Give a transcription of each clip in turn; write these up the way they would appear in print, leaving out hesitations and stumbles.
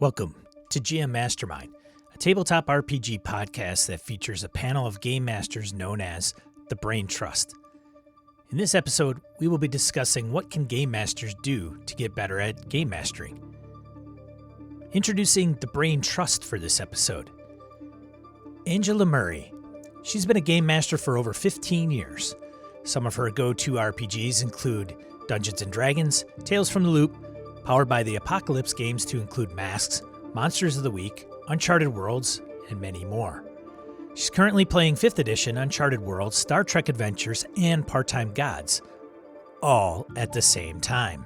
Welcome to GM Mastermind, a tabletop RPG podcast that features a panel of game masters known as the Brain Trust. In this episode, we will be discussing what can game masters do to get better at game mastering. Introducing the Brain Trust for this episode. Angela Murray. She's been a game master for over 15 years. Some of her go-to RPGs include Dungeons & Dragons, Tales from the Loop, powered by the Apocalypse games to include Masks, Monsters of the Week, Uncharted Worlds, and many more. She's currently playing 5th edition Uncharted Worlds, Star Trek Adventures, and Part-Time Gods, all at the same time.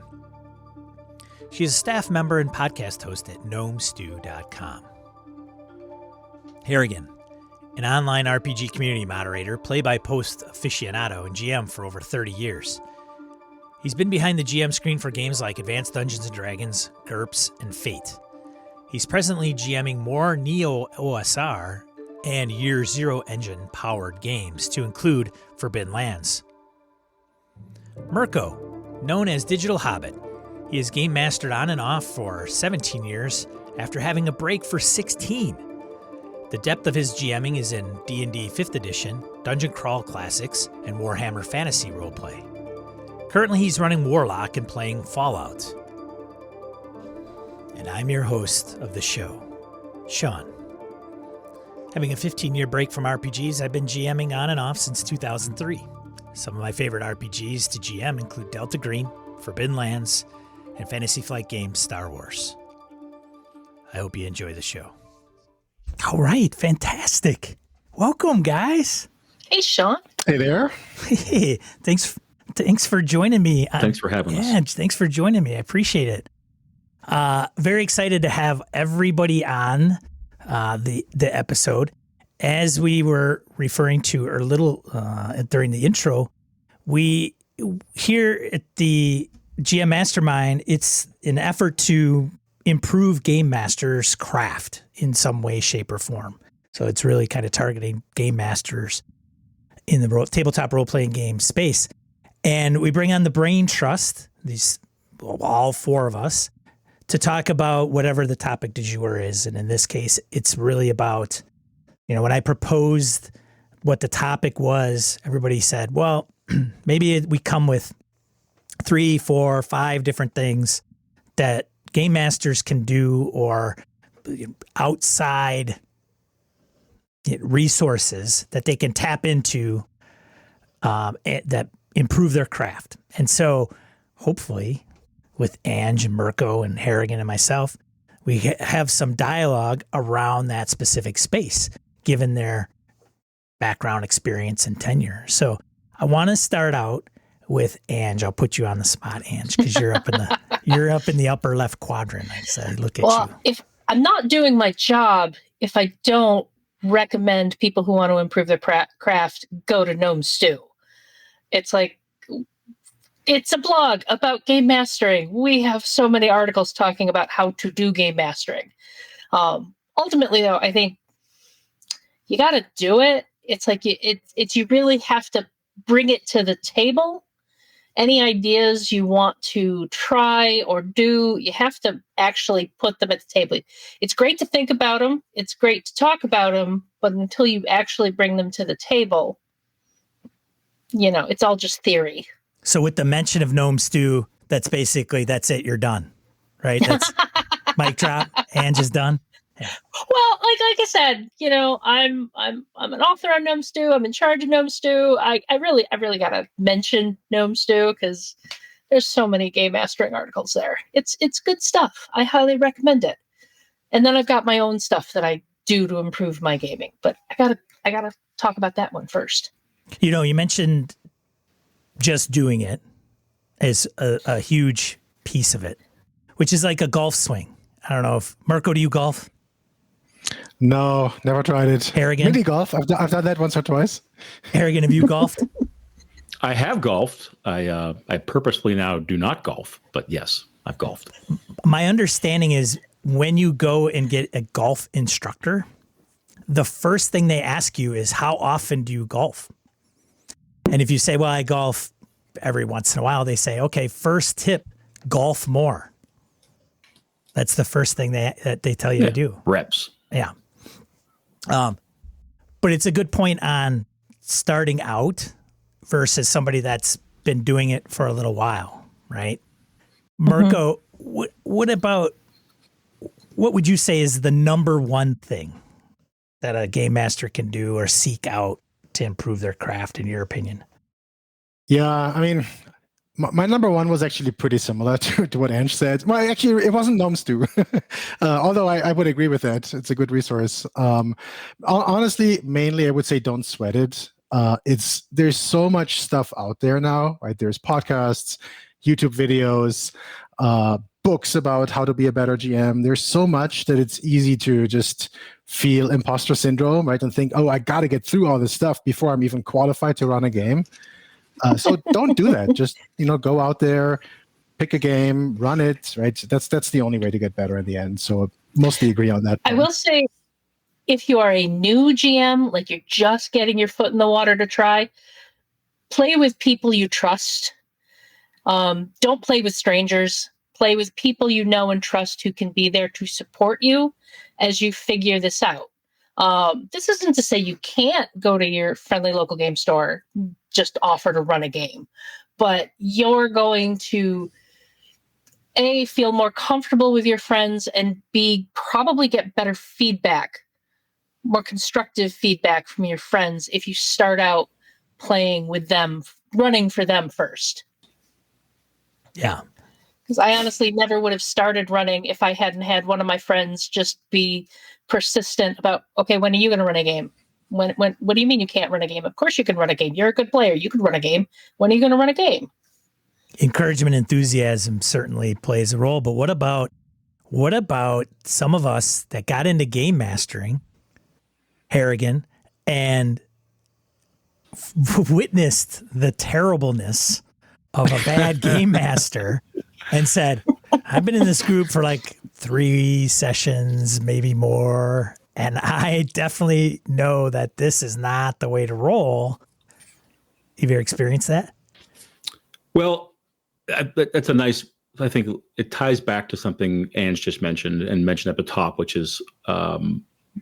She is a staff member and podcast host at Gnomestew.com. Harrigan, an online RPG community moderator, play-by-post aficionado, and GM for over 30 years. He's been behind the GM screen for games like Advanced Dungeons & Dragons, GURPS, and Fate. He's presently GMing more Neo-OSR and Year Zero engine-powered games, to include Forbidden Lands. Mirko, known as DigitalHobit. He has game mastered on and off for 17 years after having a break for 16. The depth of his GMing is in D&D 5th edition, Dungeon Crawl Classics, and Warhammer Fantasy Roleplay. Currently, he's running Warlock and playing Fallout. And I'm your host of the show, Sean. Having a 15-year break from RPGs, I've been GMing on and off since 2003. Some of my favorite RPGs to GM include Delta Green, Forbidden Lands, and Fantasy Flight Games Star Wars. I hope you enjoy the show. All right, fantastic. Welcome, guys. Hey, Sean. Hey there. Hey, Thanks for joining me. Thanks for having us. Yeah, thanks for joining me. I appreciate it. Very excited to have everybody on the episode. As we were referring to a little during the intro, we here at the GM Mastermind, it's an effort to improve game masters' craft in some way, shape, or form. So it's really kind of targeting game masters in the tabletop role-playing game space. And we bring on the Brain Trust, all four of us, to talk about whatever the topic du jour is. And in this case, it's really about, when I proposed what the topic was, everybody said, well, maybe we come with 3, 4, 5 different things that game masters can do, or outside resources that they can tap into that improve their craft. And so hopefully with Ange and Mirko and Harrigan and myself, we have some dialogue around that specific space, given their background, experience, and tenure. So I want to start out with Ange. I'll put you on the spot, Ange, because you're up in the upper left quadrant. I said, look at you. Well, if I'm not doing my job, if I don't recommend people who want to improve their craft go to Gnomestew. It's like, it's a blog about game mastering. We have so many articles talking about how to do game mastering. Ultimately, though, I think you got to do it. It's like you really have to bring it to the table. Any ideas you want to try or do, you have to actually put them at the table. It's great to think about them. It's great to talk about them. But until you actually bring them to the table, it's all just theory. So with the mention of Gnomestew, that's it. You're done, right? That's mic drop. Ange is done. Yeah. Well, like I said, I'm an author on Gnomestew. I'm in charge of Gnomestew. I really gotta mention Gnomestew because there's so many game mastering articles there. It's good stuff. I highly recommend it. And then I've got my own stuff that I do to improve my gaming. But I gotta talk about that one first. You mentioned just doing it as a huge piece of it, which is like a golf swing. I don't know if Mirko, do you golf? No, never tried it. Harrigan? Mini golf. I've done that once or twice. Harrigan, have you golfed? I have golfed. I purposely now do not golf, but yes, I've golfed. My understanding is when you go and get a golf instructor, the first thing they ask you is, how often do you golf? And if you say, well, I golf every once in a while, they say, okay, first tip, golf more. That's the first thing that they tell you to do. Reps. Yeah. But it's a good point on starting out versus somebody that's been doing it for a little while, right? Mirko, what would you say is the number one thing that a game master can do or seek out to improve their craft, in your opinion? Yeah, I mean, my number one was actually pretty similar to what Ange said. Well, actually, it wasn't Gnomestew, although I would agree with that. It's a good resource. Honestly, mainly I would say don't sweat it. There's so much stuff out there now, right? There's podcasts, YouTube videos, books about how to be a better GM. There's so much that it's easy to just feel imposter syndrome, right? And think, oh, I got to get through all this stuff before I'm even qualified to run a game. So don't do that. Just, go out there, pick a game, run it, right? That's the only way to get better in the end. So mostly agree on that point. I will say, if you are a new GM, like you're just getting your foot in the water to try, play with people you trust. Don't play with strangers. Play with people you know and trust who can be there to support you as you figure this out. This isn't to say you can't go to your friendly local game store, just offer to run a game, but you're going to A, feel more comfortable with your friends, and B, probably get better feedback, more constructive feedback from your friends if you start out playing with them, running for them first. Yeah. Because I honestly never would have started running if I hadn't had one of my friends just be persistent about, okay, when are you going to run a game? What do you mean you can't run a game? Of course you can run a game. You're a good player. You can run a game. When are you going to run a game? Encouragement, enthusiasm certainly plays a role. But what about some of us that got into game mastering, Harrigan, and witnessed the terribleness of a bad game master and said, I've been in this group for like 3 sessions, maybe more, and I definitely know that this is not the way to roll. Have you ever experienced that? Well, that's a nice, I think it ties back to something Ange just mentioned at the top, which is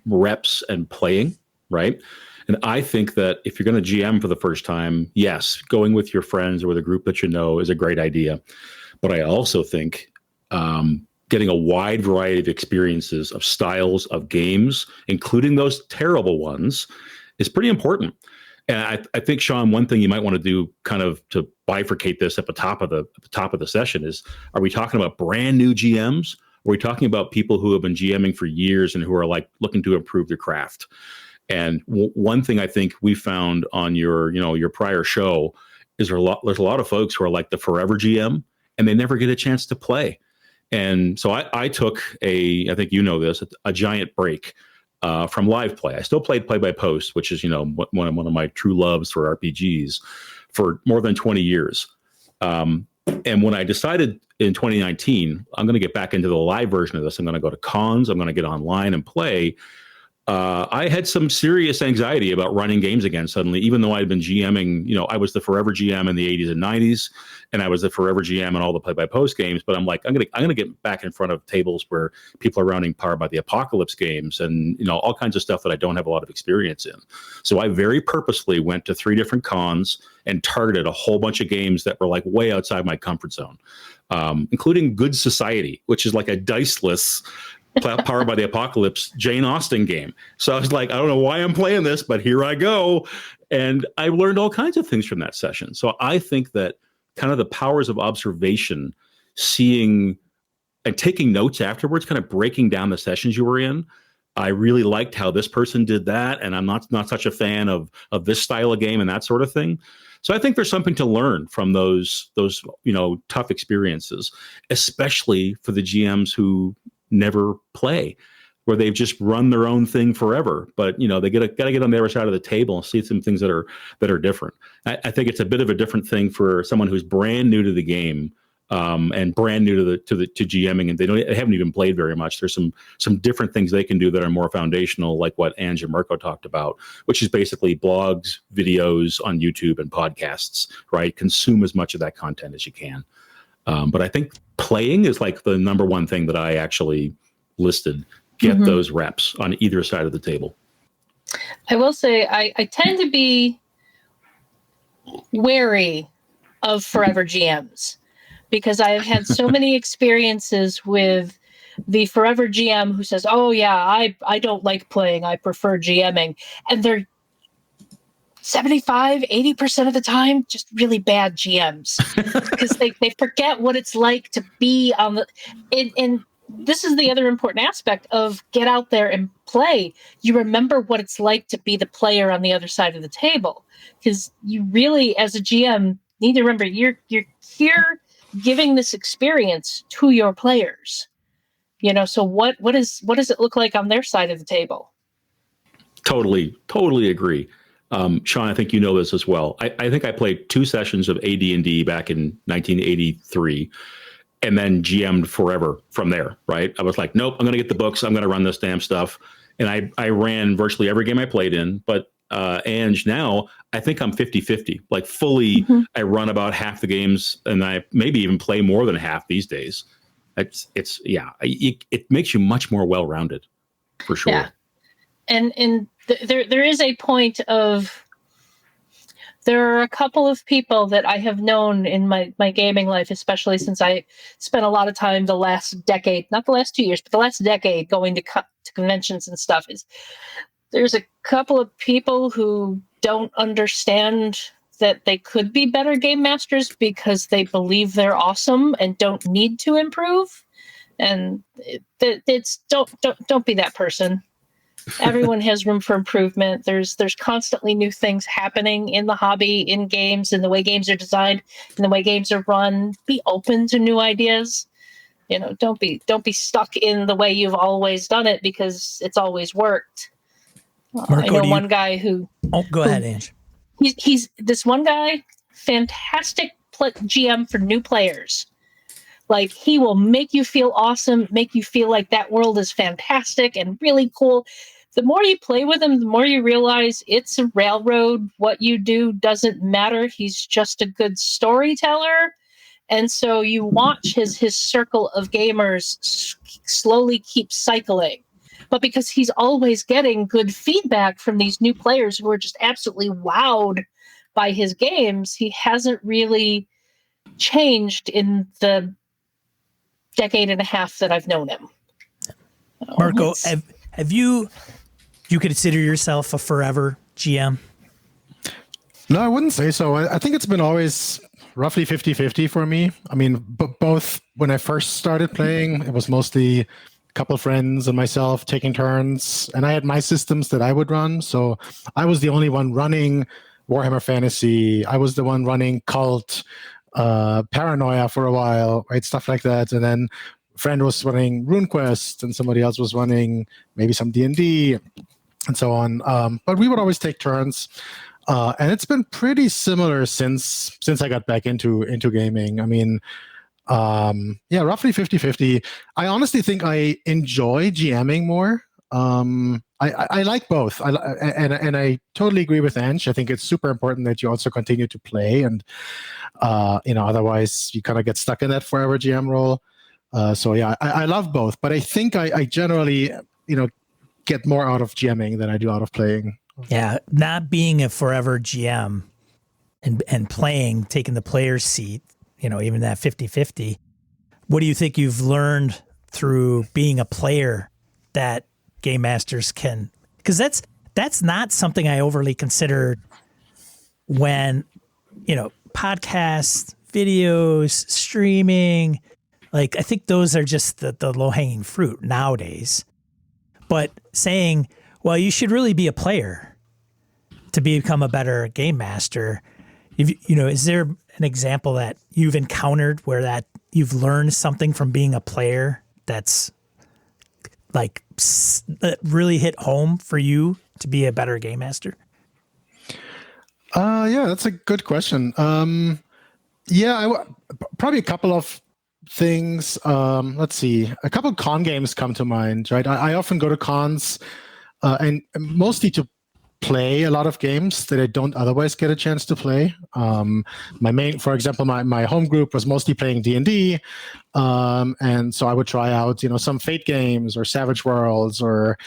reps and playing, right? And I think that if you're going to GM for the first time, yes, going with your friends or with a group that you know is a great idea. But I also think getting a wide variety of experiences, of styles, of games, including those terrible ones, is pretty important. And I think, Sean, one thing you might want to do, kind of to bifurcate this at the top of the session, is: are we talking about brand new GMs? Or are we talking about people who have been GMing for years and who are like looking to improve their craft? And one thing I think we found on your prior show is there's a lot of folks who are like the forever GM and they never get a chance to play. And so I took I think you know this, a giant break from live play. I still played play by post, which is one of my true loves for RPGs, for more than 20 years. And when I decided in 2019, I'm going to get back into the live version of this, I'm going to go to cons, I'm going to get online and play. I had some serious anxiety about running games again suddenly, even though I'd been GMing, I was the forever GM in the 80s and 90s, and I was the forever GM in all the play-by-post games. But I'm like, I'm gonna get back in front of tables where people are running Powered by the Apocalypse games and, all kinds of stuff that I don't have a lot of experience in. So I very purposely went to 3 different cons and targeted a whole bunch of games that were like way outside my comfort zone, including Good Society, which is like a diceless Powered by the Apocalypse Jane Austen game. So I was like, I don't know why I'm playing this, but here I go. And I learned all kinds of things from that session. So I think that kind of the powers of observation, seeing and taking notes afterwards, kind of breaking down the sessions you were in. I really liked how this person did that, and I'm not such a fan of this style of game and that sort of thing. So I think there's something to learn from those tough experiences, especially for the GMs who never play, where they've just run their own thing forever. But they got to get on the other side of the table and see some things that are different. I think it's a bit of a different thing for someone who's brand new to the game and brand new to GMing, and they haven't even played very much. There's some different things they can do that are more foundational, like what Ange and Mirko talked about, which is basically blogs, videos on YouTube, and podcasts. Right, consume as much of that content as you can. But I think playing is like the number one thing that I actually listed. Get those reps on either side of the table. I will say I tend to be wary of forever GMs because I have had so many experiences with the forever GM who says, oh yeah, I don't like playing, I prefer GMing. And they're 75-80% of the time just really bad GMs because they forget what it's like to be on the and this is the other important aspect of get out there and play. You remember what it's like to be the player on the other side of the table because you really, as a GM, need to remember you're here giving this experience to your players. So what does it look like on their side of the table? Totally agree. Sean, I think you know this as well. I think I played 2 sessions of AD&D back in 1983. And then GM'd forever from there, right? I was like, nope, I'm going to get the books. I'm going to run this damn stuff. And I ran virtually every game I played in. But Ange, now I think I'm 50-50. Like fully, I run about half the games and I maybe even play more than half these days. It makes you much more well-rounded, for sure. Yeah. And there is a point of... There are a couple of people that I have known in my gaming life, especially since I spent a lot of time the last decade, not the last 2 years, but the last decade going to conventions and stuff. There's a couple of people who don't understand that they could be better game masters because they believe they're awesome and don't need to improve. And don't be that person. Everyone has room for improvement. There's constantly new things happening in the hobby, in games, in the way games are designed, in the way games are run. Be open to new ideas. Don't be stuck in the way you've always done it because it's always worked. Mirko, I know one guy who. Oh, go ahead, Ange. He's this one guy, fantastic GM for new players. Like he will make you feel awesome, make you feel like that world is fantastic and really cool. The more you play with him, the more you realize it's a railroad. What you do doesn't matter. He's just a good storyteller. And so you watch his circle of gamers slowly keep cycling. But because he's always getting good feedback from these new players who are just absolutely wowed by his games, he hasn't really changed in the decade and a half that I've known him. Mirko, have you consider yourself a forever GM? No, I wouldn't say so. I think it's been always roughly 50-50 for me. I mean, both when I first started playing, it was mostly a couple friends and myself taking turns, and I had my systems that I would run. So I was the only one running Warhammer Fantasy. I was the one running Cult, Paranoia for a while, right? Stuff like that. And then a friend was running RuneQuest and somebody else was running maybe some D&D and so on. But we would always take turns. And it's been pretty similar since I got back into gaming. I mean, roughly 50-50. I honestly think I enjoy GMing more. I like both. And I totally agree with Ange. I think it's super important that you also continue to play, and otherwise you kind of get stuck in that forever GM role. I love both, but I think I generally get more out of GMing than I do out of playing. Yeah, not being a forever GM and playing, taking the player's seat, even that 50-50. What do you think you've learned through being a player that game masters can? Because that's not something I overly considered when, podcasts, videos, streaming. Like, I think those are just the low-hanging fruit nowadays. But saying, well, you should really be a player to become a better game master. Is there an example that you've encountered where that you've learned something from being a player that's like that really hit home for you to be a better game master? That's a good question. Probably a couple of things. Let's see. A couple of con games come to mind, right? I often go to cons and mostly to play a lot of games that I don't otherwise get a chance to play. For example, my home group was mostly playing D&D, and so I would try out, some Fate games or Savage Worlds or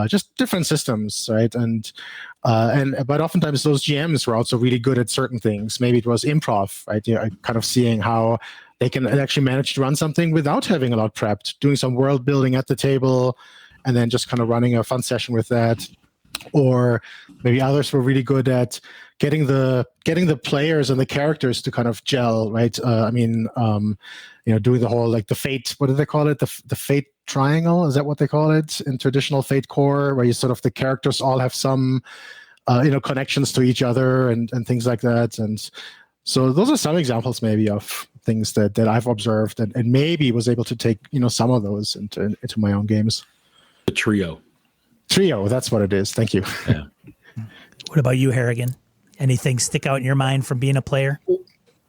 just different systems, right? But oftentimes those GMs were also really good at certain things. Maybe it was improv, right? Kind of seeing how they can actually manage to run something without having a lot prepped, doing some world building at the table, and then just kind of running a fun session with that. Or maybe others were really good at getting the players and the characters to kind of gel, right? Doing the whole the Fate, what do they call it? The Fate triangle, is that what they call it in traditional Fate core, where you sort of the characters all have some connections to each other and things like that. And so those are some examples maybe of things that I've observed and maybe was able to take some of those into my own games. The trio, that's what it is. Thank you. Yeah. What about you, Harrigan? Anything stick out in your mind from being a player?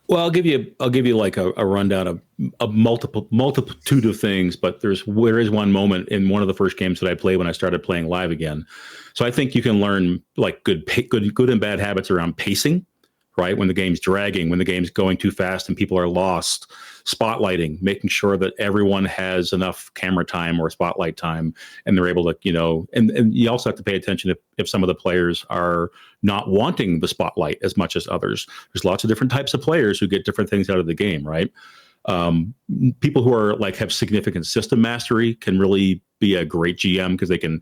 Well, I'll give you like a rundown of a multitude of things, but there is one moment in one of the first games that I played when I started playing live again. So I think you can learn like good and bad habits around pacing, right? When the game's dragging, when the game's going too fast and people are lost, spotlighting, making sure that everyone has enough camera time or spotlight time, and they're able to, and you also have to pay attention if some of the players are not wanting the spotlight as much as others. There's lots of different types of players who get different things out of the game, right? People who are have significant system mastery can really be a great GM because they can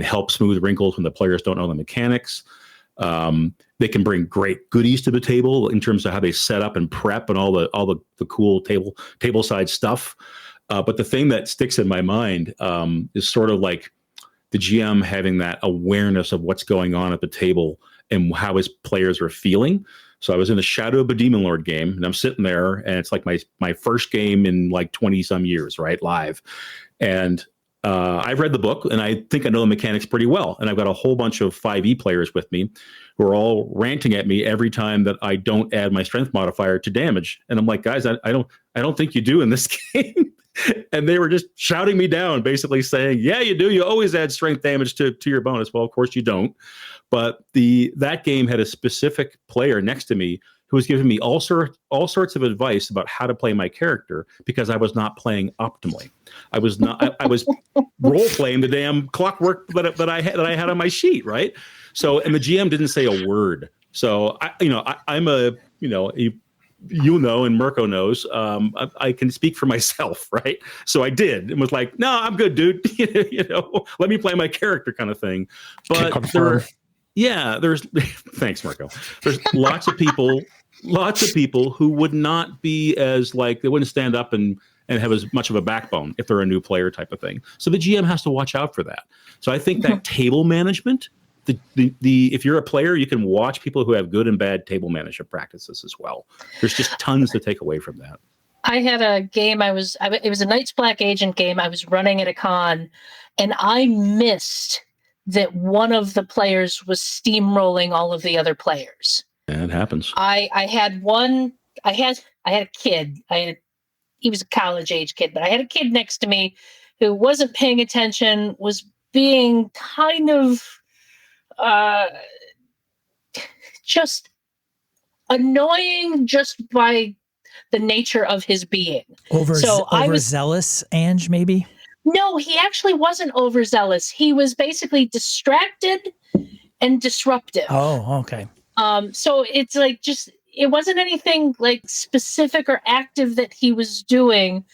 help smooth wrinkles when the players don't know the mechanics. They can bring great goodies to the table in terms of how they set up and prep and all the cool table side stuff. But the thing that sticks in my mind is sort of like the GM having that awareness of what's going on at the table and how his players are feeling. So I was in the Shadow of a Demon Lord game, and I'm sitting there, and it's like my first game in 20 some years, right, live. And I've read the book, and I think I know the mechanics pretty well. And I've got a whole bunch of 5e players with me who are all ranting at me every time that I don't add my strength modifier to damage. And I'm like, guys, I don't think you do in this game. And they were just shouting me down, basically saying, yeah, you do. You always add strength damage to your bonus. Well, of course you don't. But that game had a specific player next to me who was giving me all sorts of advice about how to play my character because I was not playing optimally. I was role playing the damn clockwork that I had on my sheet, right? So, and the GM didn't say a word. So I'm and Mirko knows, I can speak for myself, right? So I did and was like, no, I'm good, dude. Let me play my character kind of thing. But there's thanks, Mirko. There's lots of people who would not be as they wouldn't stand up and have as much of a backbone if they're a new player type of thing. So the GM has to watch out for that. So I think that table management, if you're a player, you can watch people who have good and bad table management practices as well. There's just tons to take away from that. I had a game. It was a Night's Black Agent game. I was running at a con, and I missed that one of the players was steamrolling all of the other players. Yeah, it happens. I had a kid. He was a college age kid, but I had a kid next to me who wasn't paying attention, was being kind of just annoying just by the nature of his being. Overzealous, Ange, maybe? No, he actually wasn't overzealous. He was basically distracted and disruptive. Oh, okay. So it's it wasn't anything specific or active that he was doing,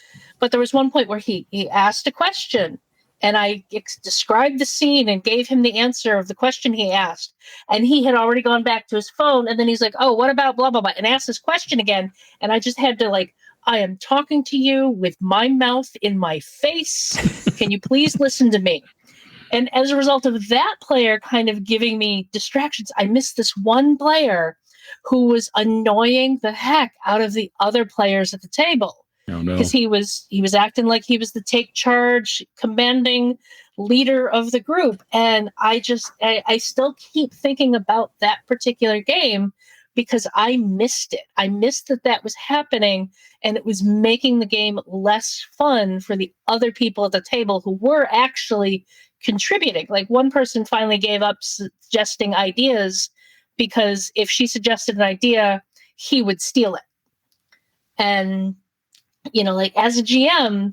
but there was one point where he asked a question, and I described the scene and gave him the answer of the question he asked, and he had already gone back to his phone, and then he's like, oh, what about blah, blah, blah, and asked this question again, and I just had to I am talking to you with my mouth in my face. Can you please listen to me? And as a result of that player kind of giving me distractions, I missed this one player who was annoying the heck out of the other players at the table. Oh, no. Because he was acting like he was the take charge, commanding leader of the group. And I still keep thinking about that particular game because I missed it. I missed that was happening, and it was making the game less fun for the other people at the table who were actually contributing. Like, one person finally gave up suggesting ideas because if she suggested an idea, he would steal it. And, like, as a GM,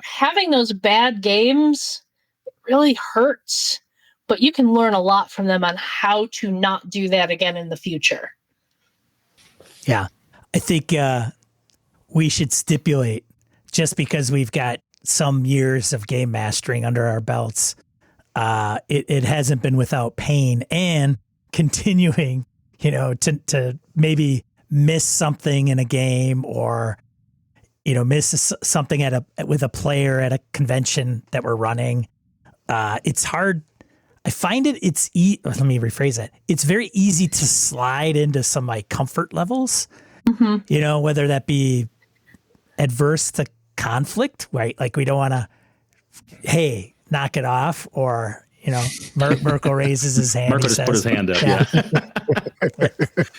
having those bad games really hurts, but you can learn a lot from them on how to not do that again in the future. Yeah. I think we should stipulate, just because we've got some years of game mastering under our belts, it hasn't been without pain and continuing, to maybe miss something in a game, or miss something with a player at a convention that we're running. It's hard. I find let me rephrase that. It's very easy to slide into some like comfort levels, whether that be adverse to conflict, right? Like, we don't want to, hey, knock it off, or, Mirko raises his hand. Mirko just put his hand up. Yeah.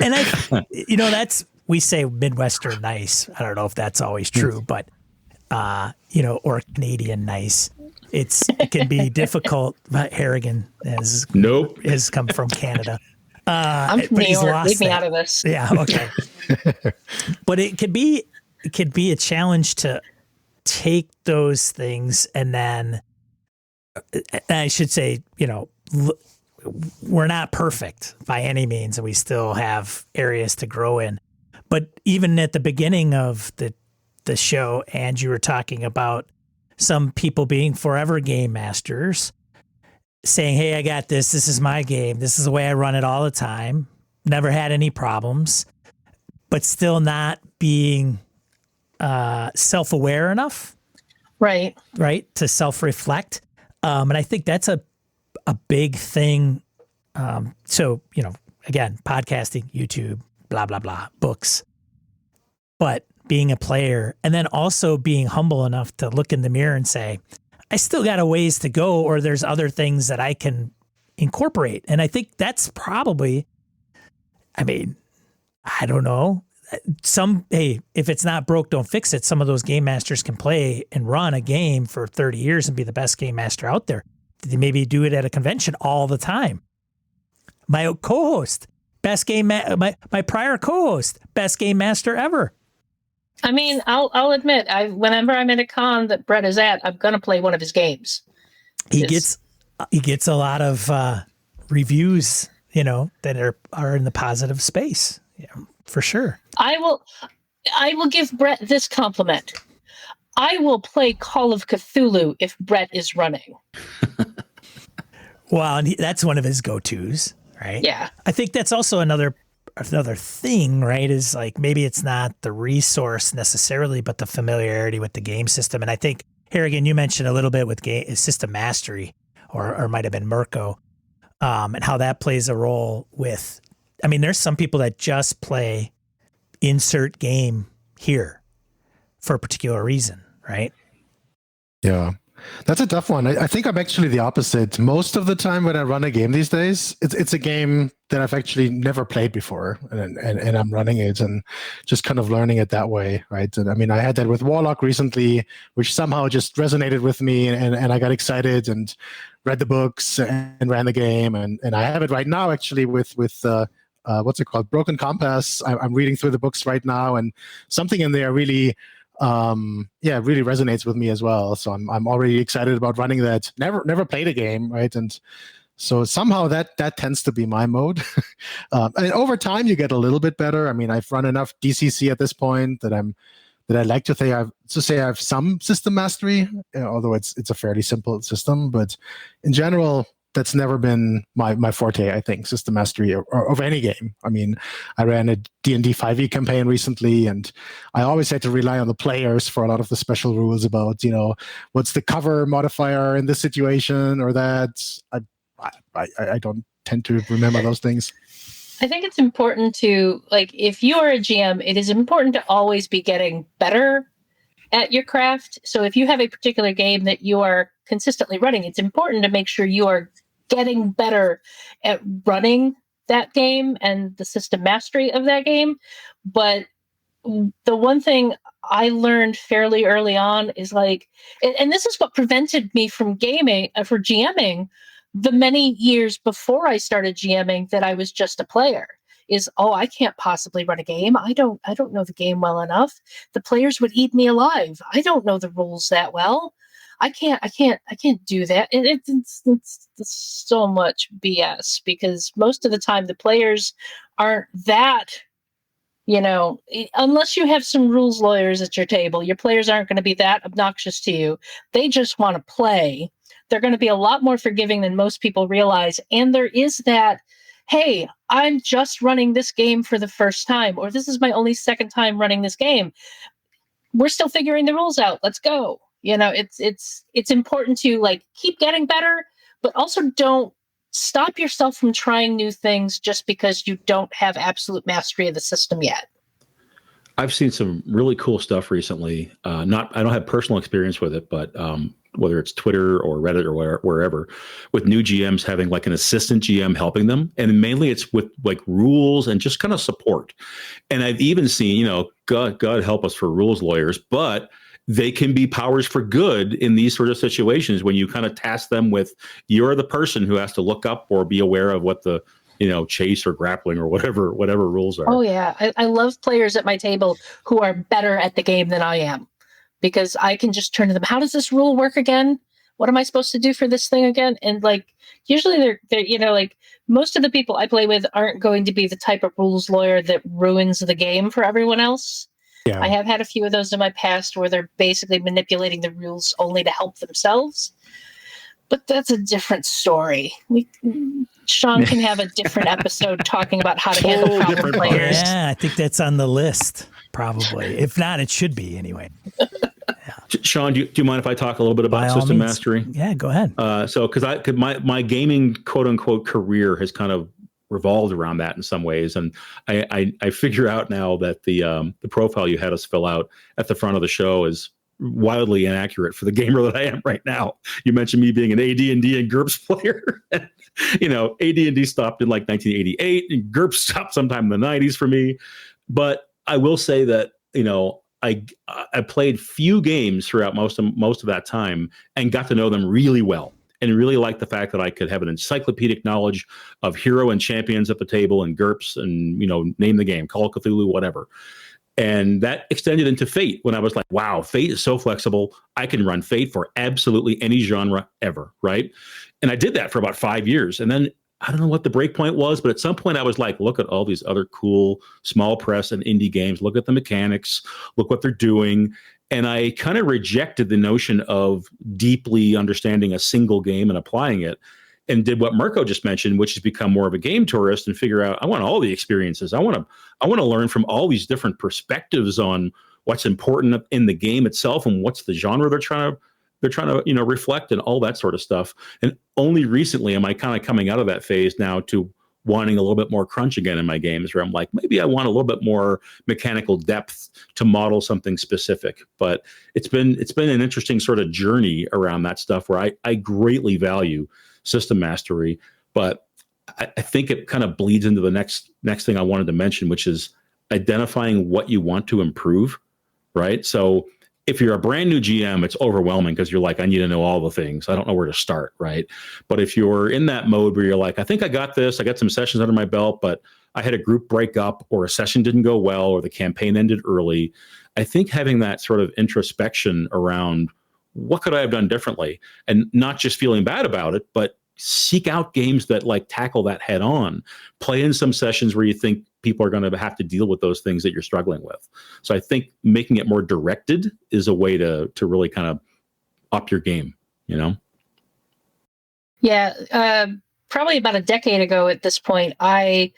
And we say Midwestern nice. I don't know if that's always true, but, or Canadian nice. It can be difficult. Harrigan has come from Canada. I'm from New York. Leave me out of this. Yeah. Okay. But it could be a challenge to take those things, and then I should say, we're not perfect by any means, and we still have areas to grow in. But even at the beginning of the show, and you were talking about some people being forever game masters, saying, hey, I got this. This is my game. This is the way I run it all the time. Never had any problems, but still not being self-aware enough. Right. To self-reflect. And I think that's a big thing. So, again, podcasting, YouTube, blah, blah, blah, books. But being a player, and then also being humble enough to look in the mirror and say, I still got a ways to go, or there's other things that I can incorporate. And I think that's probably, I don't know. If it's not broke, don't fix it. Some of those game masters can play and run a game for 30 years and be the best game master out there. They maybe do it at a convention all the time. My co-host, best game, my prior co-host, best game master ever. I'll admit, whenever I'm at a con that Brett is at, I'm going to play one of his games. He gets a lot of reviews, that are in the positive space, for sure. I will give Brett this compliment. I will play Call of Cthulhu if Brett is running. Well, and that's one of his go-tos, right? Yeah. I think that's also another thing, right, is like, maybe it's not the resource necessarily, but the familiarity with the game system. And I think, Harrigan, you mentioned a little bit with system mastery, or might have been Mirko, and how that plays a role with, there's some people that just play insert game here for a particular reason, right? Yeah. That's a tough one. I think I'm actually the opposite. Most of the time when I run a game these days, it's a game that I've actually never played before, and I'm running it and just kind of learning it that way, right? And I had that with Warlock recently, which somehow just resonated with me, and I got excited and read the books and ran the game, and I have it right now actually with what's it called? Broken Compass. I'm reading through the books right now, and something in there really really resonates with me as well. So I'm already excited about running that. Never played a game, right? And so somehow that tends to be my mode. And over time you get a little bit better. I've run enough DCC at this point that I like to say I have some system mastery, although it's a fairly simple system. But in general, that's never been my forte, I think, system mastery of any game. I ran a D&D 5e campaign recently, and I always had to rely on the players for a lot of the special rules about, what's the cover modifier in this situation or that. I don't tend to remember those things. I think it's important to, if you are a GM, it is important to always be getting better at your craft. So if you have a particular game that you are consistently running, it's important to make sure you are getting better at running that game and the system mastery of that game. But the one thing I learned fairly early on is like, and this is what prevented me from gaming, for GMing the many years before I started GMing, that I was just a player, is, oh, I can't possibly run a game. I don't know the game well enough. The players would eat me alive. I don't know the rules that well. I can't do that. And it's so much BS, because most of the time the players aren't that, unless you have some rules lawyers at your table, your players aren't going to be that obnoxious to you. They just want to play. They're going to be a lot more forgiving than most people realize. And there is that, hey, I'm just running this game for the first time, or this is my only second time running this game. We're still figuring the rules out. Let's go. It's important to like keep getting better, but also don't stop yourself from trying new things just because you don't have absolute mastery of the system yet. I've seen some really cool stuff recently. I don't have personal experience with it, but whether it's Twitter or Reddit or wherever, with new GMs having like an assistant GM helping them. And mainly it's with like rules and just kind of support. And I've even seen, God help us for rules lawyers, but they can be powers for good in these sort of situations when you kind of task them with, you're the person who has to look up or be aware of what the, chase or grappling or whatever rules are. Oh yeah. I love players at my table who are better at the game than I am, because I can just turn to them. How does this rule work again? What am I supposed to do for this thing again? And like, usually they're like most of the people I play with aren't going to be the type of rules lawyer that ruins the game for everyone else. Yeah. I have had a few of those in my past where they're basically manipulating the rules only to help themselves. But that's a different story. Sean can have a different episode talking about how to handle problem players. Yeah, I think that's on the list, probably. If not, it should be anyway. Yeah. Sean, do you mind if I talk a little bit about system mastery? Yeah, go ahead. Because my gaming quote unquote career has kind of revolved around that in some ways, and I figure out now that the profile you had us fill out at the front of the show is wildly inaccurate for the gamer that I am right now. You mentioned me being an AD&D and GURPS player. AD&D stopped in like 1988, and GURPS stopped sometime in the 90s for me. But I will say that I played few games throughout most of that time and got to know them really well, and really liked the fact that I could have an encyclopedic knowledge of hero and champions at the table and GURPS and name the game, Call of Cthulhu, whatever. And that extended into Fate when I was like, wow, Fate is so flexible. I can run Fate for absolutely any genre ever, right? And I did that for about 5 years. And then I don't know what the break point was, but at some point I was like, look at all these other cool small press and indie games. Look at the mechanics. Look what they're doing. And I kind of rejected the notion of deeply understanding a single game and applying it, and did what Mirko just mentioned, which is become more of a game tourist and figure out, I want all the experiences. I want to learn from all these different perspectives on what's important in the game itself and what's the genre they're trying to reflect and all that sort of stuff. And only recently am I kind of coming out of that phase now to wanting a little bit more crunch again in my games, where I'm like, maybe I want a little bit more mechanical depth to model something specific. But it's been an interesting sort of journey around that stuff where I greatly value system mastery, but I think it kind of bleeds into the next thing I wanted to mention, which is identifying what you want to improve, right? So if you're a brand new GM, it's overwhelming because you're like, I need to know all the things. I don't know where to start, right? But if you're in that mode where you're like, I think I got this, I got some sessions under my belt, but I had a group break up, or a session didn't go well, or the campaign ended early, I think having that sort of introspection around what could I have done differently, and not just feeling bad about it, but seek out games that like tackle that head on. Play in some sessions where you think people are going to have to deal with those things that you're struggling with. So I think making it more directed is a way to really kind of up your game, Yeah. Probably about a decade ago at this point, I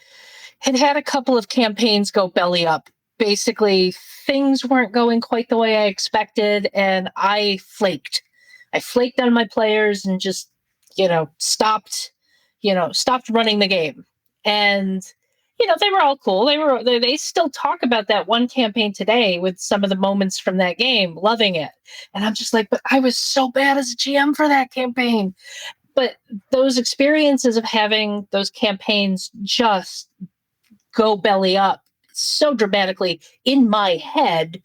had a couple of campaigns go belly up. Basically, things weren't going quite the way I expected, and I flaked. I flaked on my players and just, stopped running the game. And, they were all cool. They still talk about that one campaign today with some of the moments from that game, loving it. And I'm just like, but I was so bad as a GM for that campaign. But those experiences of having those campaigns just go belly up so dramatically in my head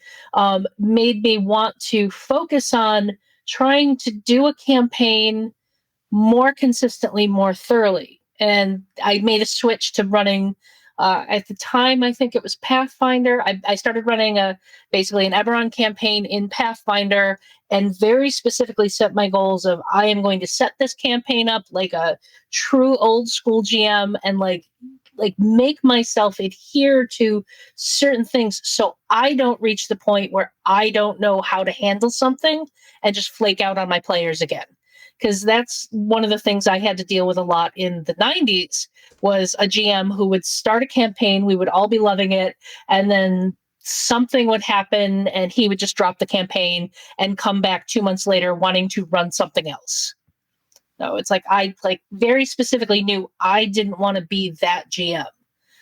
made me want to focus on trying to do a campaign more consistently, more thoroughly. And I made a switch to running, at the time, I think it was Pathfinder. I started running basically an Eberron campaign in Pathfinder, and very specifically set my goals of, I am going to set this campaign up like a true old school GM, and like make myself adhere to certain things so I don't reach the point where I don't know how to handle something and just flake out on my players again. Because that's one of the things I had to deal with a lot in the 90s, was a GM who would start a campaign, we would all be loving it, and then something would happen and he would just drop the campaign and come back 2 months later wanting to run something else. No, it's like I very specifically knew I didn't want to be that GM.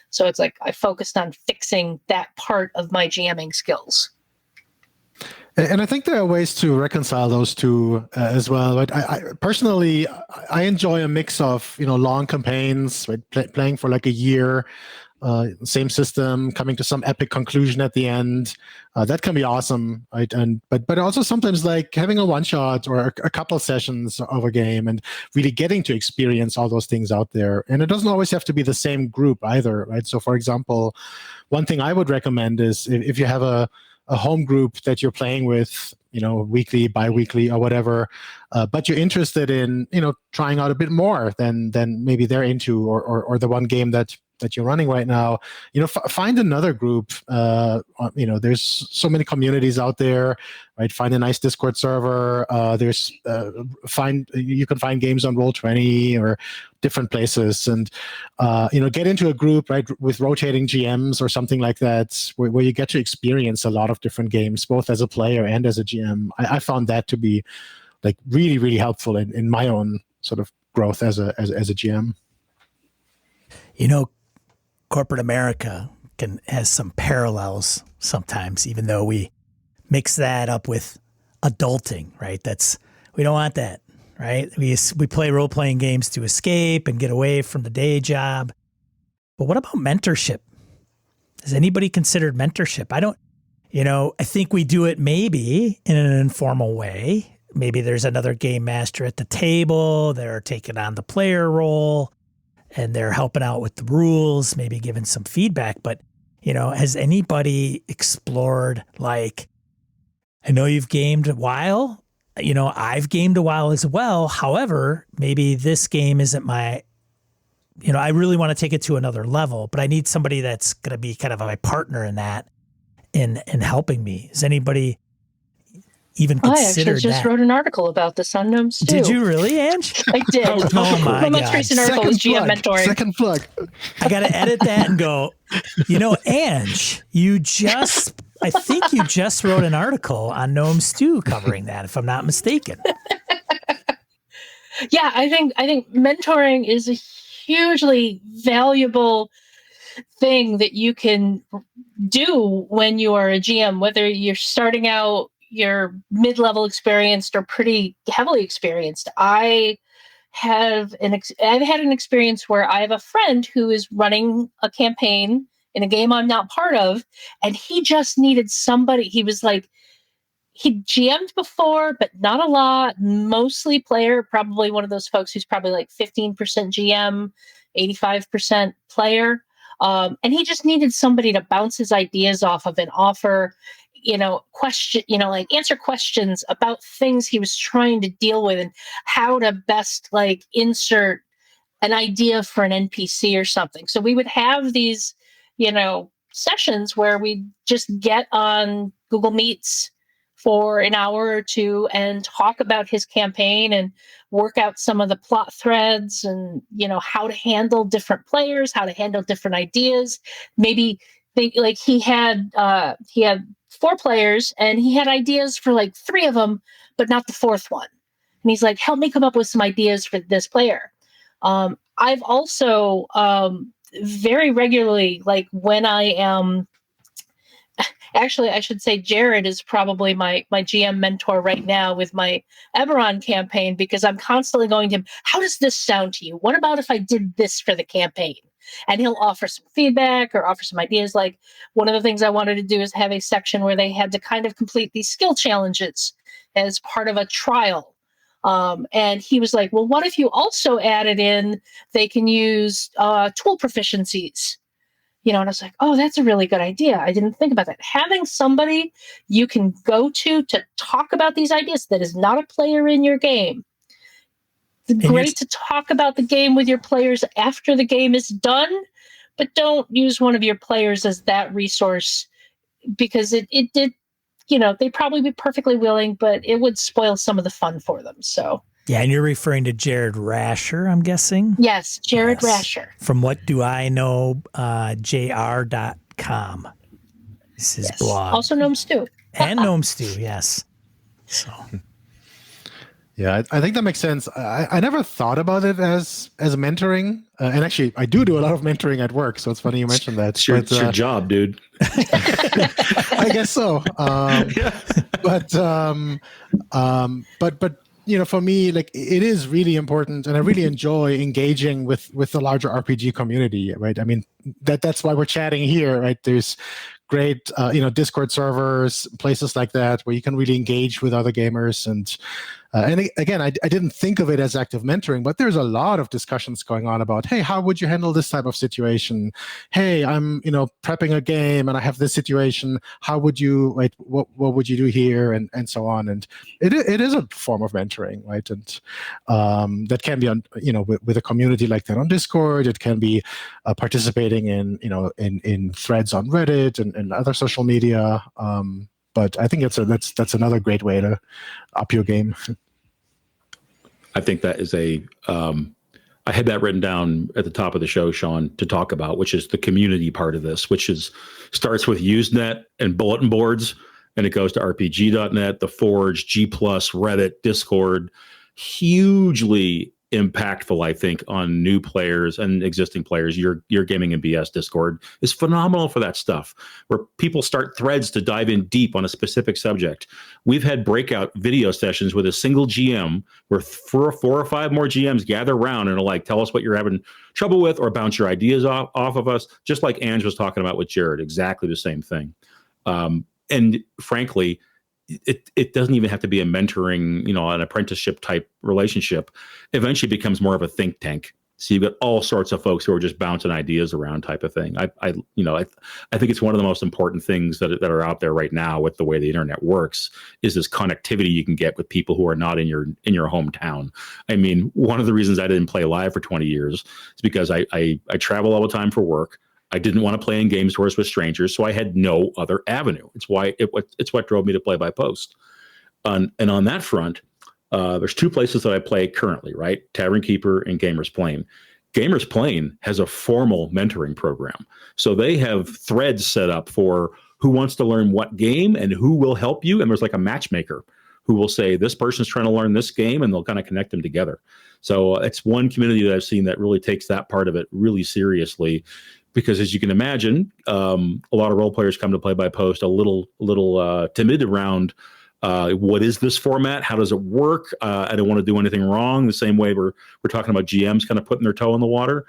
So it's like I focused on fixing that part of my GMing skills. And I think there are ways to reconcile those two as well. But I personally, I enjoy a mix of long campaigns, right? Playing for like a year, same system, coming to some epic conclusion at the end. That can be awesome, right? But also sometimes like having a one shot or a couple sessions of a game and really getting to experience all those things out there. And it doesn't always have to be the same group either, right? So, for example, one thing I would recommend is if you have a home group that you're playing with, weekly, bi-weekly, or whatever, but you're interested in, trying out a bit more than maybe they're into, or the one game that you're running right now, find another group. There's so many communities out there, right? Find a nice Discord server. You can find games on Roll20 or different places, and get into a group, right, with rotating GMs or something like that, where you get to experience a lot of different games, both as a player and as a GM. I found that to be like really, really helpful in my own sort of growth as a GM. Corporate America has some parallels sometimes, even though we mix that up with adulting, right? We don't want that, right? We play role-playing games to escape and get away from the day job. But what about mentorship? Has anybody considered mentorship? I think we do it maybe in an informal way. Maybe there's another game master at the table. They're taking on the player role, and they're helping out with the rules, maybe giving some feedback. But, has anybody explored, like, I know you've gamed a while, I've gamed a while as well. However, maybe this game isn't I really want to take it to another level, but I need somebody that's going to be kind of my partner in that, in helping me. Has anybody even considered that? I actually just wrote an article about this on Gnomestew. Did you really, Ange? I did. Oh my most recent article was GM mentoring. Second plug. I got to edit that and go, Ange, I think you just wrote an article on Gnomestew covering that, if I'm not mistaken. Yeah, I think mentoring is a hugely valuable thing that you can do when you are a GM, whether you're starting out, you're mid-level experienced or pretty heavily experienced. I've had an experience where I have a friend who is running a campaign in a game I'm not part of, and he just needed somebody. He was like, he GM'd before, but not a lot, mostly player, probably one of those folks who's probably like 15% GM, 85% player. And he just needed somebody to bounce his ideas off of and offer, answer questions about things he was trying to deal with and how to best insert an idea for an NPC or something. So we would have these, sessions where we just get on Google Meets for an hour or two and talk about his campaign and work out some of the plot threads and, how to handle different players, how to handle different ideas. Maybe he had 4 players and he had ideas for 3 of them, but not the 4th one. And he's like, help me come up with some ideas for this player. I've also very regularly, when I am, Actually, I should say Jared is probably my GM mentor right now with my Eberron campaign, because I'm constantly going to him, how does this sound to you? What about if I did this for the campaign? And he'll offer some feedback or offer some ideas. Like, one of the things I wanted to do is have a section where they had to kind of complete these skill challenges as part of a trial. And he was like, well, what if you also added in, they can use tool proficiencies? And I was like, oh, that's a really good idea. I didn't think about that. Having somebody you can go to talk about these ideas that is not a player in your game. It's great to talk about the game with your players after the game is done, but don't use one of your players as that resource, because it did, they'd probably be perfectly willing, but it would spoil some of the fun for them. So. Yeah, and you're referring to Jared Rasher, I'm guessing? Yes, Jared Rasher. From What Do I Know, jr.com. This is blog. Also Gnomestew. And Gnomestew, yes. So. Yeah, I think that makes sense. I never thought about it as mentoring. And actually, I do a lot of mentoring at work, so it's funny you mentioned that. It's your job, dude. I guess so. But for me, like, it is really important, and I really enjoy engaging with the larger RPG community, right? I mean, that's why we're chatting here, right? There's great, Discord servers, places like that where you can really engage with other gamers. And again, I didn't think of it as active mentoring, but there's a lot of discussions going on about, hey, how would you handle this type of situation? Hey, I'm, prepping a game and I have this situation. How would you, right? What would you do here? And so on. And it is a form of mentoring, right? And that can be on, with a community like that on Discord. It can be participating in threads on Reddit and other social media. But I think that's another great way to up your game. I think that is I had that written down at the top of the show, Sean, to talk about, which is the community part of this, which starts with Usenet and bulletin boards, and it goes to RPG.net, the Forge, G+, Reddit, Discord. Hugely impactful, I think, on new players and existing players. Your Gaming and BS Discord is phenomenal for that stuff, where people start threads to dive in deep on a specific subject. We've had breakout video sessions with a single GM where four or five more GMs gather around and are like, tell us what you're having trouble with, or bounce your ideas off of us, just like Ange was talking about with Jared. Exactly the same thing. And frankly, it doesn't even have to be a mentoring, an apprenticeship type relationship. Eventually becomes more of a think tank. So you've got all sorts of folks who are just bouncing ideas around, type of thing. I think it's one of the most important things that are out there right now with the way the internet works, is this connectivity you can get with people who are not in your hometown. I mean, one of the reasons I didn't play live for 20 years is because I travel all the time for work. I didn't want to play in game stores with strangers, so I had no other avenue. It's what drove me to play by post. And on that front, there's two places that I play currently, right? Tavern Keeper and Gamers Plane. Gamers Plane has a formal mentoring program. So they have threads set up for who wants to learn what game and who will help you. And there's like a matchmaker who will say, this person's trying to learn this game, and they'll kind of connect them together. So it's one community that I've seen that really takes that part of it really seriously. Because as you can imagine, a lot of role players come to play by post a little timid around what is this format? How does it work? I don't want to do anything wrong. The same way we're talking about GMs kind of putting their toe in the water.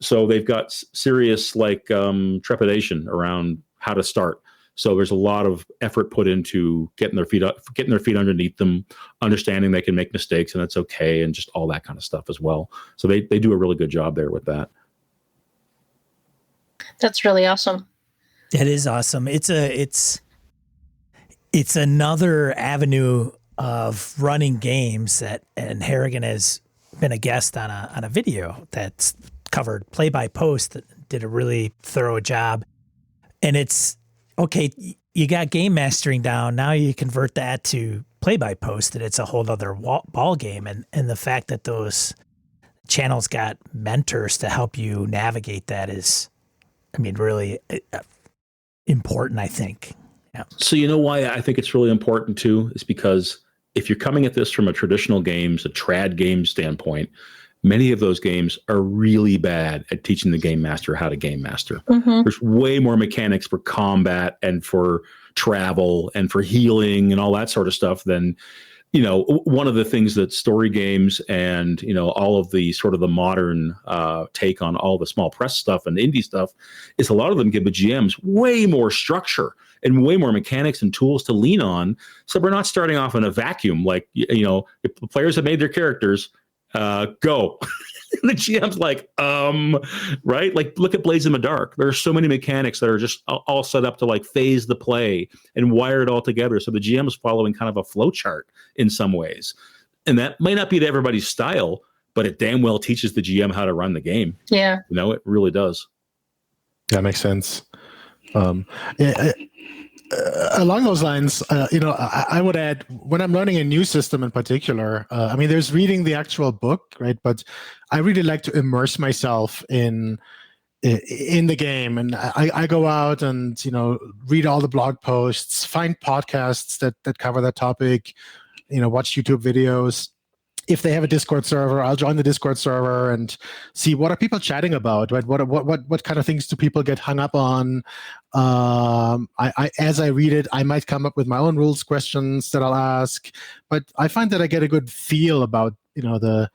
So they've got serious trepidation around how to start. So there's a lot of effort put into getting their feet underneath them, understanding they can make mistakes and that's okay, and just all that kind of stuff as well. So they do a really good job there with that. That's really awesome. That is awesome. It's another avenue of running games and Harrigan has been a guest on a video that's covered play by post that did a really thorough job. And it's okay. You got game mastering down. Now you convert that to play by post, and it's a whole other ball game. And the fact that those channels got mentors to help you navigate that is, really important, I think. Yeah. So you know why I think it's really important too, is because if you're coming at this from a traditional games, a trad game standpoint, many of those games are really bad at teaching the game master how to game master. Mm-hmm. There's way more mechanics for combat and for travel and for healing and all that sort of stuff than, one of the things that story games and, all of the sort of the modern take on all the small press stuff and indie stuff is a lot of them give the GMs way more structure and way more mechanics and tools to lean on. So we're not starting off in a vacuum. Like, if the players have made their characters, go. And the GM's like, right? Like, look at Blades in the Dark. There are so many mechanics that are just all set up to like phase the play and wire it all together. So the GM is following kind of a flow chart in some ways. And that might not be to everybody's style, but it damn well teaches the GM how to run the game. Yeah. It really does. That makes sense. Along those lines, I would add, when I'm learning a new system in particular, there's reading the actual book, right? But I really like to immerse myself in the game, and I go out and read all the blog posts, find podcasts that cover that topic, watch YouTube videos. If they have a Discord server, I'll join the Discord server and see what are people chatting about, right? What kind of things do people get hung up on? As I read it, I might come up with my own rules questions that I'll ask, but I find that I get a good feel about the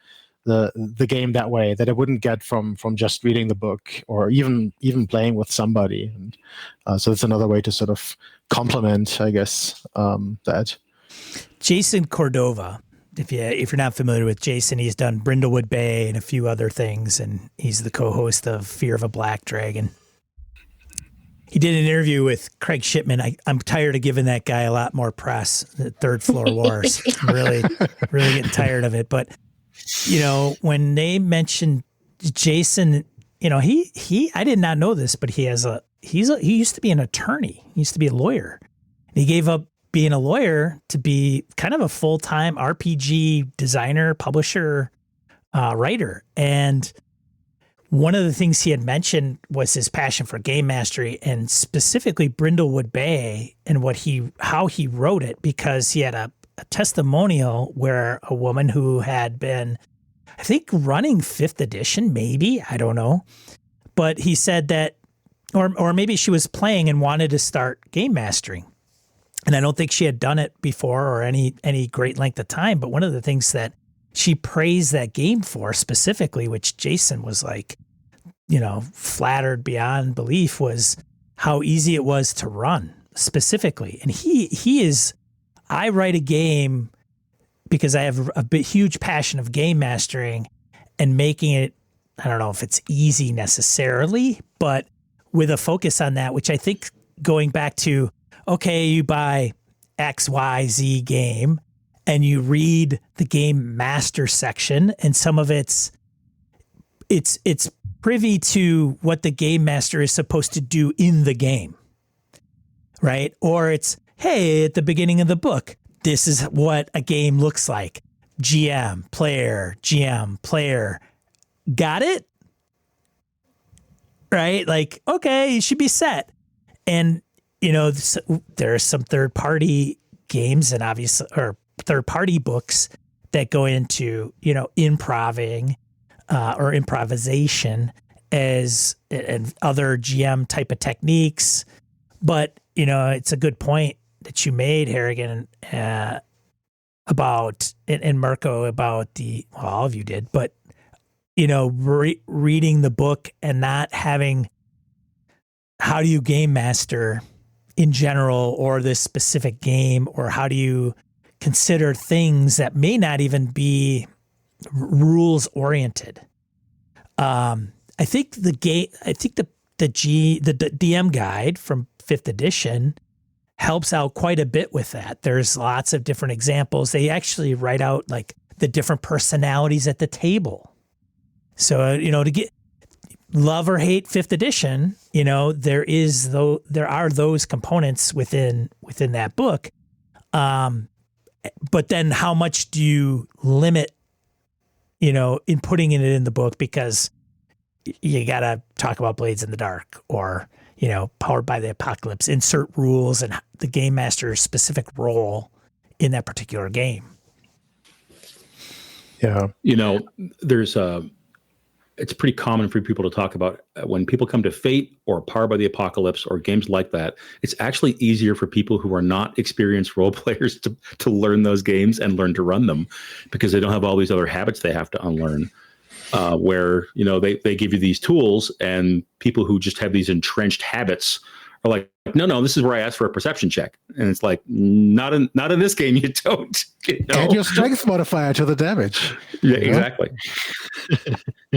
game that way that I wouldn't get from just reading the book or even playing with somebody. And so it's another way to sort of complement, I guess, that. Jason Cordova. If you're not familiar with Jason, he's done Brindlewood Bay and a few other things, and he's the co-host of Fear of a Black Dragon. He did an interview with Craig Shipman. I'm tired of giving that guy a lot more press. The Third Floor Wars. I'm really getting tired of it. But when they mentioned Jason, he I did not know this, but he used to be an attorney. He used to be a lawyer. He gave up being a lawyer to be kind of a full-time RPG designer, publisher, writer. And one of the things he had mentioned was his passion for game mastery, and specifically Brindlewood Bay and how he wrote it, because he had a testimonial where a woman who had been, I think, running 5th edition, maybe, I don't know. But he said that, or maybe she was playing and wanted to start game mastering. And I don't think she had done it before or any great length of time. But one of the things that she praised that game for specifically, which Jason was like, flattered beyond belief, was how easy it was to run specifically. And I write a game because I have a huge passion of game mastering and making it, I don't know if it's easy necessarily, but with a focus on that, which I think going back to, okay, you buy XYZ game and you read the game master section, and some of it's privy to what the game master is supposed to do in the game, right? Or it's, hey, at the beginning of the book, this is what a game looks like. GM, player. Got it? Right? Like, okay, you should be set. And there are some third-party games and or third-party books that go into, improving or improvisation and other GM type of techniques. But, it's a good point that you made, Harrigan, about, and Mirko, about all of you did, but, reading the book and not having, how do you game master in general, or this specific game, or how do you consider things that may not even be rules oriented? I think the DM guide from 5th edition helps out quite a bit with that. There's lots of different examples. They actually write out like the different personalities at the table. So, to get love or hate 5th edition, there are those components within that book. But then how much do you limit, in putting it in the book, because you got to talk about Blades in the Dark or, Powered by the Apocalypse, insert rules and the game master's specific role in that particular game. Yeah. There's it's pretty common for people to talk about when people come to Fate or Powered by the Apocalypse or games like that. It's actually easier for people who are not experienced role players to learn those games and learn to run them, because they don't have all these other habits they have to unlearn. Where they give you these tools, and people who just have these entrenched habits are like, no, this is where I ask for a perception check, and it's like, not in this game, you don't. Add your strength modifier to the damage. Yeah, exactly.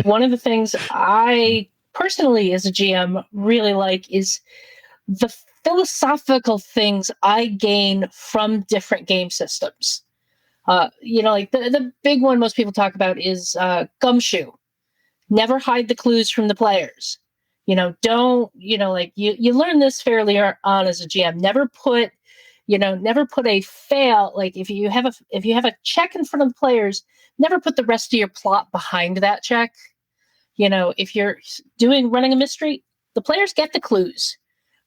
One of the things I personally, as a GM, really like is the philosophical things I gain from different game systems. Like the big one most people talk about is Gumshoe. Never hide the clues from the players. Don't, you learn this fairly on as a GM. Never put a fail. Like if you have a check in front of the players, never put the rest of your plot behind that check. If you're running a mystery, the players get the clues.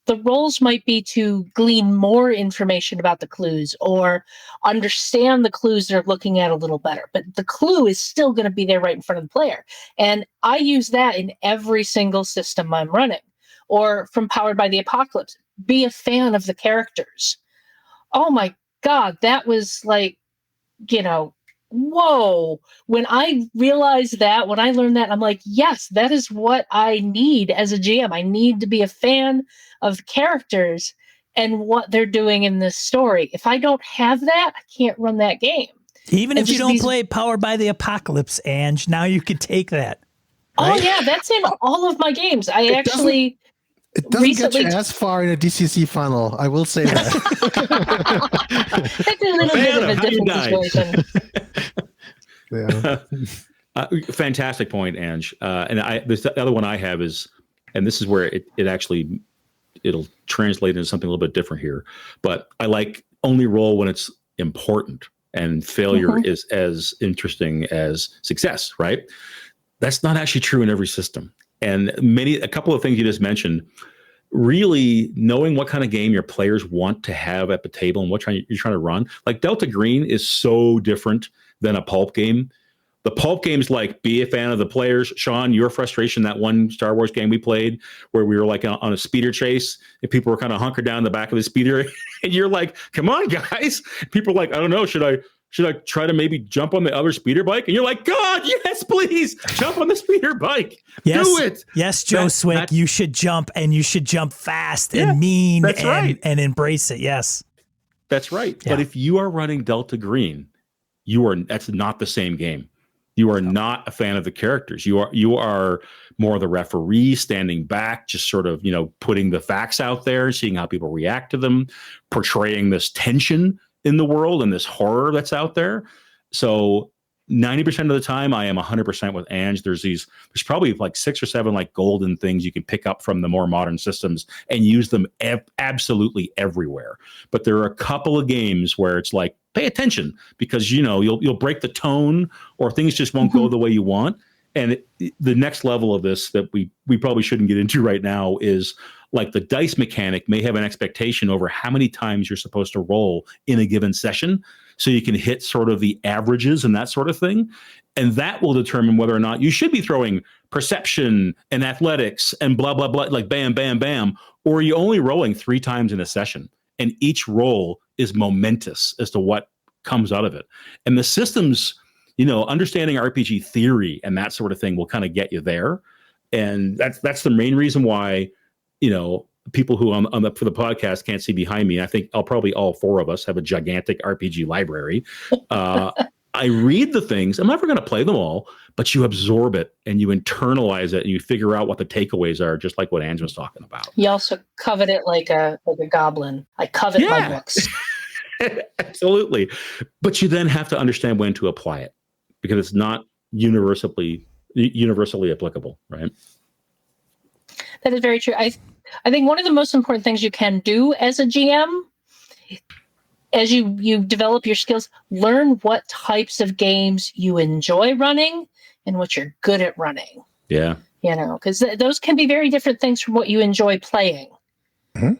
The roles might be to glean more information about the clues or understand the clues they're looking at a little better. But the clue is still going to be there right in front of the player. And I use that in every single system I'm running. Or from Powered by the Apocalypse, be a fan of the characters. Oh my God, that was like, whoa. When I realized that, when I learned that, I'm like, yes, that is what I need as a GM. I need to be a fan of characters and what they're doing in this story. If I don't have that, I can't run that game. Even if you don't play Powered by the Apocalypse, Ange, now you can take that. Right? Oh yeah, that's in all of my games. It doesn't get you as far in a DCC funnel, I will say that. That's a little bit of a different situation. Yeah. Fantastic point, Ange. And the other one I have is, and this is where it'll translate into something a little bit different here, but I like only roll when it's important, and failure is as interesting as success, right? That's not actually true in every system. And a couple of things you just mentioned, really knowing what kind of game your players want to have at the table and what you're trying to run. Like Delta Green is so different than a pulp game. The pulp game's like, be a fan of the players. Sean, your frustration, that one Star Wars game we played where we were like on a speeder chase and people were kind of hunkered down in the back of the speeder. And you're like, come on, guys. People are like, I don't know, should I try to maybe jump on the other speeder bike? And you're like, God, yes, please jump on the speeder bike. Yes, do it. Yes, Joe Swick, you should jump, and you should jump fast and mean and embrace it. Yes. That's right. Yeah. But if you are running Delta Green, that's not the same game. You are not a fan of the characters. You are more the referee standing back, just sort of, putting the facts out there, seeing how people react to them, portraying this tension in the world and this horror that's out there. So 90% of the time I am 100% with Ange. There's probably like 6 or 7 like golden things you can pick up from the more modern systems and use them absolutely everywhere. But there are a couple of games where it's like, pay attention, because you'll break the tone or things just won't go the way you want. And the next level of this that we probably shouldn't get into right now is like the dice mechanic may have an expectation over how many times you're supposed to roll in a given session, so you can hit sort of the averages and that sort of thing. And that will determine whether or not you should be throwing perception and athletics and blah, blah, blah, like bam, bam, bam, or are you only rolling 3 times in a session? And each roll is momentous as to what comes out of it. And the systems, understanding RPG theory and that sort of thing will kind of get you there. And that's the main reason why, people who for the podcast can't see behind me. I think probably all 4 of us have a gigantic RPG library. I read the things. I'm never going to play them all, but you absorb it and you internalize it and you figure out what the takeaways are, just like what Ange was talking about. You also covet it like a goblin. I covet my books. Absolutely. But you then have to understand when to apply it, because it's not universally applicable, right? That is very true. I think one of the most important things you can do as a GM, as you develop your skills, learn what types of games you enjoy running and what you're good at running. Yeah. Because those can be very different things from what you enjoy playing. Mm-hmm.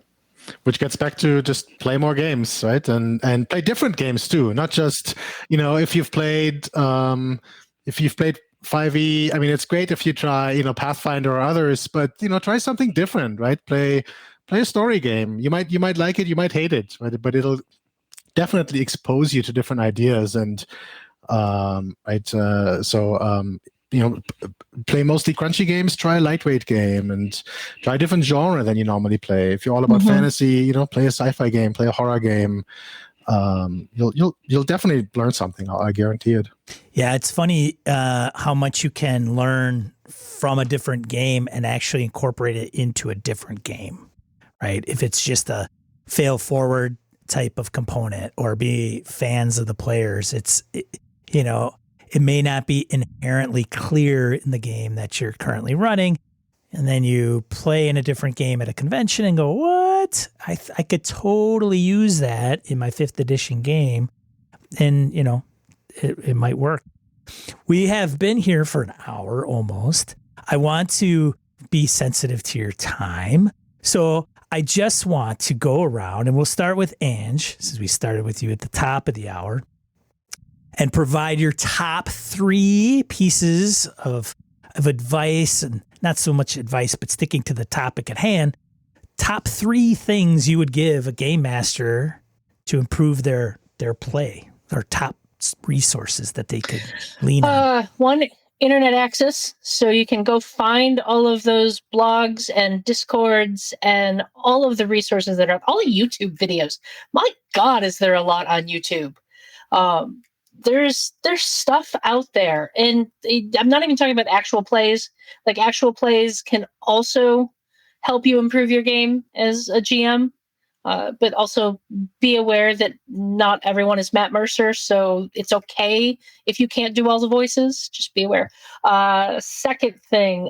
Which gets back to just play more games, right? And play different games too, not just, if you've played 5e. I mean, it's great if you try, Pathfinder or others, but try something different, right? Play a story game. You might like it, you might hate it, right? But it'll definitely expose you to different ideas and right. Play mostly crunchy games, try a lightweight game, and try a different genre than you normally play. If you're all about fantasy, play a sci-fi game, play a horror game. You'll definitely learn something. I guarantee it. Yeah, it's funny how much you can learn from a different game and actually incorporate it into a different game, right? If it's just a fail forward type of component or be fans of the players, it may not be inherently clear in the game that you're currently running. And then you play in a different game at a convention and go, what? I could totally use that in my 5th edition game. And, it might work. We have been here for an hour almost. I want to be sensitive to your time. So I just want to go around, and we'll start with Ange, since we started with you at the top of the hour, and provide your top 3 pieces of advice, and not so much advice, but sticking to the topic at hand. Top 3 things you would give a game master to improve their play, or top resources that they could lean on. One, internet access, so you can go find all of those blogs and Discords and all of the resources that are all the YouTube videos. My God, is there a lot on YouTube? There's stuff out there, and I'm not even talking about actual plays. Like, actual plays can also help you improve your game as a GM, but also be aware that not everyone is Matt Mercer, so it's okay if you can't do all the voices. Just be aware. Second thing,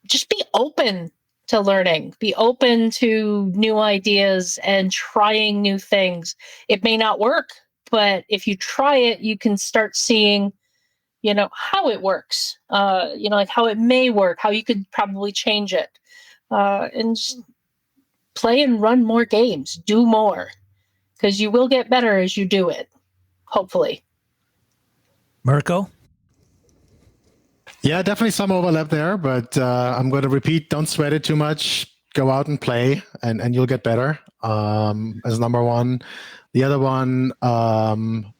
just be open to learning. Be open to new ideas and trying new things. It may not work, but if you try it, you can start seeing, how it works, like how it may work, how you could probably change it, and just play and run more games, do more, because you will get better as you do it, hopefully. Mirko? Yeah, definitely some overlap there, but I'm going to repeat, don't sweat it too much. Go out and play, and you'll get better, as number one. The other one,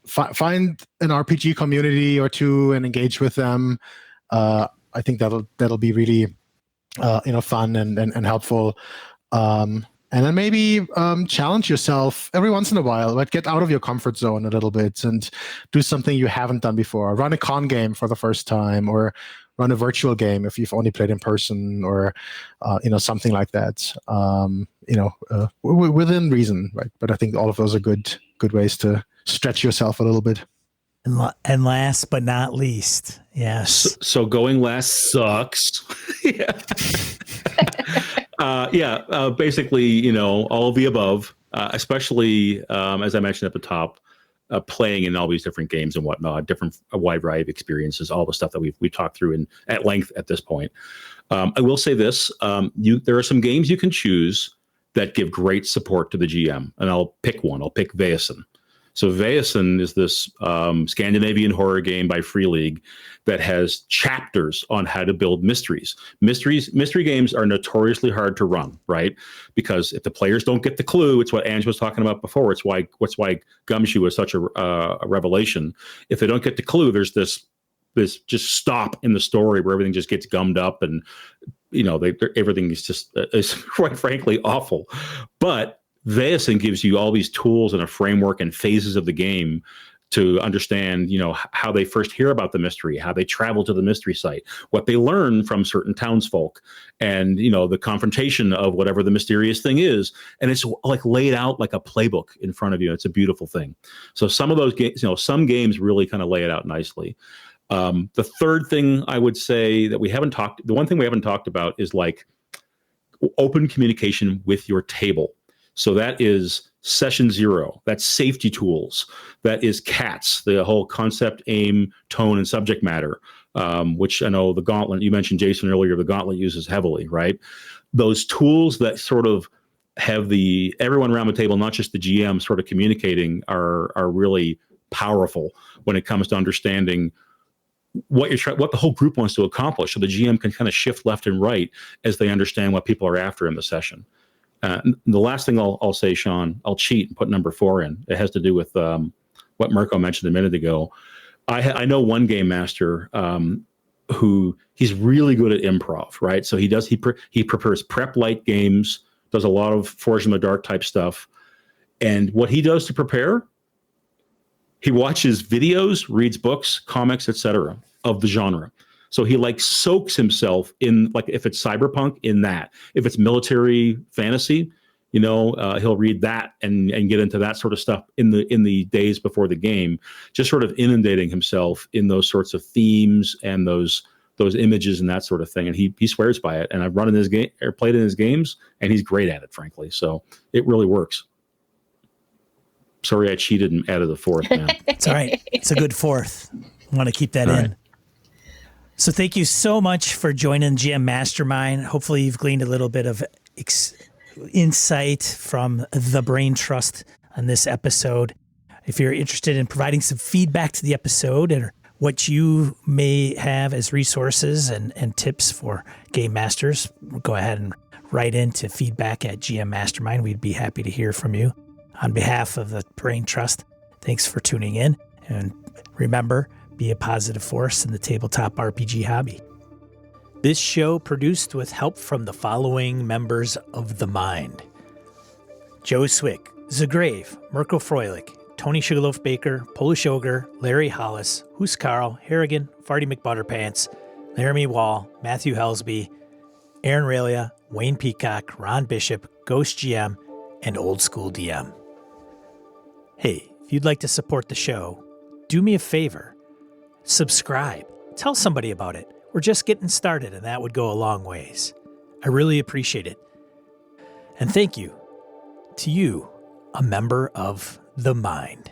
find an RPG community or two and engage with them. I think that'll be really, fun and helpful. And then maybe challenge yourself every once in a while. Like, get out of your comfort zone a little bit and do something you haven't done before. Run a con game for the first time, or run a virtual game if you've only played in person, or something like that. Within reason, right? But I think all of those are good ways to stretch yourself a little bit. And last but not least, yes. So going last sucks. Yeah. Basically, all of the above, especially as I mentioned at the top, playing in all these different games and whatnot, a wide variety of experiences, all the stuff that we've talked through at length at this point. I will say this: there are some games you can choose that give great support to the GM, and I'll pick one. I'll pick Vaesen. So Vaesen is this Scandinavian horror game by Free League that has chapters on how to build mysteries. Mystery games are notoriously hard to run, right? Because if the players don't get the clue, it's what Ange was talking about before. It's why Gumshoe was such a revelation. If they don't get the clue, there's this just stop in the story where everything just gets gummed up, and everything is quite frankly awful. But Vaesen gives you all these tools and a framework and phases of the game to understand, how they first hear about the mystery, how they travel to the mystery site, what they learn from certain townsfolk, and, the confrontation of whatever the mysterious thing is. And it's like laid out like a playbook in front of you. It's a beautiful thing. So some of those games, some games really kind of lay it out nicely. The third thing I would say the one thing we haven't talked about is like open communication with your table. So that is session 0. That's safety tools. That is CATS, the whole concept, aim, tone, and subject matter, which I know the Gauntlet, you mentioned Jason earlier, the Gauntlet uses heavily, right? Those tools that sort of have everyone around the table, not just the GM, sort of communicating are really powerful when it comes to understanding what the whole group wants to accomplish. So the GM can kind of shift left and right as they understand what people are after in the session. The last thing I'll say, Sean, I'll cheat and put number 4 in. It has to do with what Mirko mentioned a minute ago. I know one game master who he's really good at improv, right? So he prepares prep light games, does a lot of Forge in the Dark type stuff. And what he does to prepare, he watches videos, reads books, comics, etc. of the genre. So he like soaks himself in, like if it's cyberpunk, in that. If it's military fantasy, he'll read that and get into that sort of stuff in the days before the game, just sort of inundating himself in those sorts of themes and those images and that sort of thing. And he swears by it. And I've run in his game or played in his games, and he's great at it, frankly. So it really works. Sorry, I cheated and added the 4th, man. It's all right. It's a good 4th. I want to keep that in. Right. So thank you so much for joining GM Mastermind. Hopefully you've gleaned a little bit of insight from the Brain Trust on this episode. If you're interested in providing some feedback to the episode or what you may have as resources and tips for game masters, go ahead and write into feedback@GM Mastermind. We'd be happy to hear from you. On behalf of the Brain Trust, thanks for tuning in. And remember, be a positive force in the tabletop RPG hobby. This show produced with help from the following members of the Mind: Joe Swick, Zagrave, Mirko Froelich, Tony Sugarloaf Baker, Polish Ogre, Larry Hollis, Hoos Carl, Harrigan, Farty McButterpants, Laramie Wall, Matthew Helsby, Aaron Ralia, Wayne Peacock, Ron Bishop, Ghost GM, and Old School DM. Hey, if you'd like to support the show, do me a favor. Subscribe. Tell somebody about it. We're just getting started, and that would go a long ways. I really appreciate it. And thank you to you, a member of the Mind.